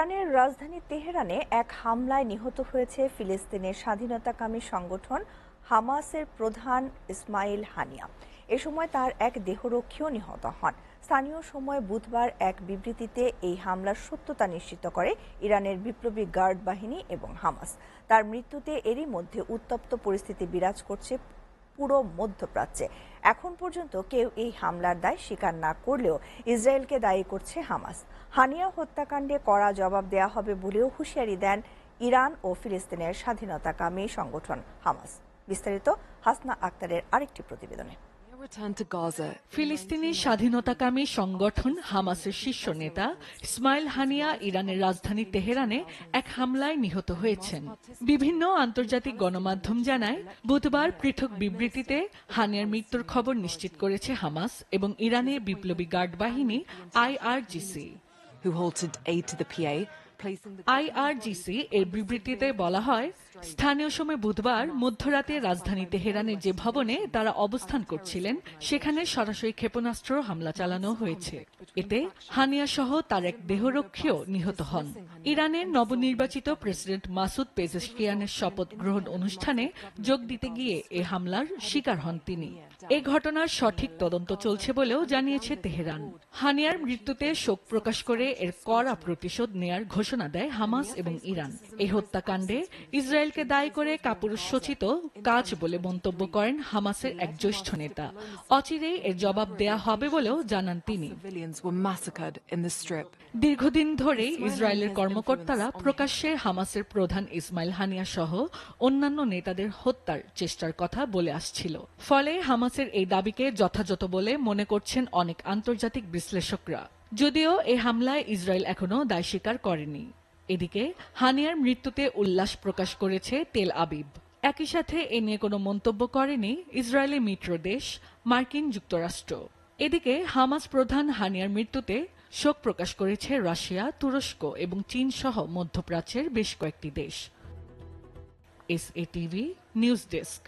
ইরানের রাজধানী তেহরানে এক হামলায় নিহত হয়েছে ফিলিস্তিনের স্বাধীনতাকামী সংগঠন হামাসের প্রধান ইসমাইল হানিয়া। এ সময় তার এক দেহরক্ষীও নিহত হন। স্থানীয় সময় বুধবার এক বিবৃতিতে এই হামলার সত্যতা নিশ্চিত করে ইরানের বিপ্লবী গার্ড বাহিনী এবং হামাস। তার মৃত্যুতে এরই মধ্যে উত্তপ্ত পরিস্থিতি বিরাজ করছে পুরো মধ্যপ্রাচ্যে। এখন পর্যন্ত কেউ এই হামলার দায় স্বীকার না করলেও ইসরায়েলকে দায়ী করছে হামাস। হানিয়া হত্যাকাণ্ডে কড়া জবাব দেয়া হবে বলেও হুঁশিয়ারি দেন ইরান ও ফিলিস্তিনের স্বাধীনতাকামী সংগঠন হামাস। বিস্তারিত হাসনা আক্তারের আরেকটি প্রতিবেদনে। ফিলিস্তিনি স্বাধীনতাকামী সংগঠন হামাসের শীর্ষ নেতা ইসমাইল হানিয়া ইরানের রাজধানী তেহরানে এক হামলায় নিহত হয়েছেন। বিভিন্ন আন্তর্জাতিক গণমাধ্যম জানায়, বুধবার পৃথক বিবৃতিতে হানিয়ার মৃত্যুর খবর নিশ্চিত করেছে হামাস এবং ইরানের বিপ্লবী গার্ড বাহিনী IRGC। IRGC এর বিবৃতিতে বলা হয়, স্থানীয় সময় বুধবার মধ্যরাতে রাজধানী তেহরানের যে ভবনে তারা অবস্থান করছিলেন সেখানে সরাসরি ক্ষেপণাস্ত্র হামলা চালানো হয়েছে। এতে হানিয়া সহ তার এক দেহরক্ষীও নিহত হন। ইরানের নবনির্বাচিত প্রেসিডেন্ট মাসুদ পেজেশকিয়ানের শপথ গ্রহণ অনুষ্ঠানে যোগ দিতে গিয়ে এ হামলার শিকার হন তিনি। এ ঘটনার সঠিক তদন্ত চলছে বলেও জানিয়েছে তেহরান। হানিয়ার মৃত্যুতে শোক প্রকাশ করে এর কড়া প্রতিশোধ নেয়ার ঘোষণা দেয় হামাস এবং ইরান। এই হত্যাকাণ্ডে ইসরায়েলকে দায়ী করে কাপুরুষোচিত কাজ বলে মন্তব্য করেন হামাসের এক জ্যেষ্ঠ নেতা। অচিরেই এর জবাব দেয়া হবে বলেও জানান তিনি। দীর্ঘদিন ধরেই ইসরায়েলের কর্মকর্তারা প্রকাশ্যে হামাসের প্রধান ইসমাইল হানিয়া সহ অন্যান্য নেতাদের হত্যার চেষ্টার কথা বলে আসছিল। ফলে হামাসের এই দাবিকে যথাযথ বলে মনে করছেন অনেক আন্তর্জাতিক বিশ্লেষকরা। যদিও এই হামলায় ইসরায়েল এখনো দায় স্বীকার করেনি। এদিকে হানিয়ার মৃত্যুতে উল্লাস প্রকাশ করেছে তেল আবিব। একই সাথে এ নিয়ে কোনো মন্তব্য করেনি ইসরায়েলের মিত্র দেশ মার্কিন যুক্তরাষ্ট্র। এদিকে হামাস প্রধান হানিয়ার মৃত্যুতে শোক প্রকাশ করেছে রাশিয়া, তুরস্ক এবং চীন সহ মধ্যপ্রাচ্যের বেশ কয়েকটি দেশ। SATV news desk.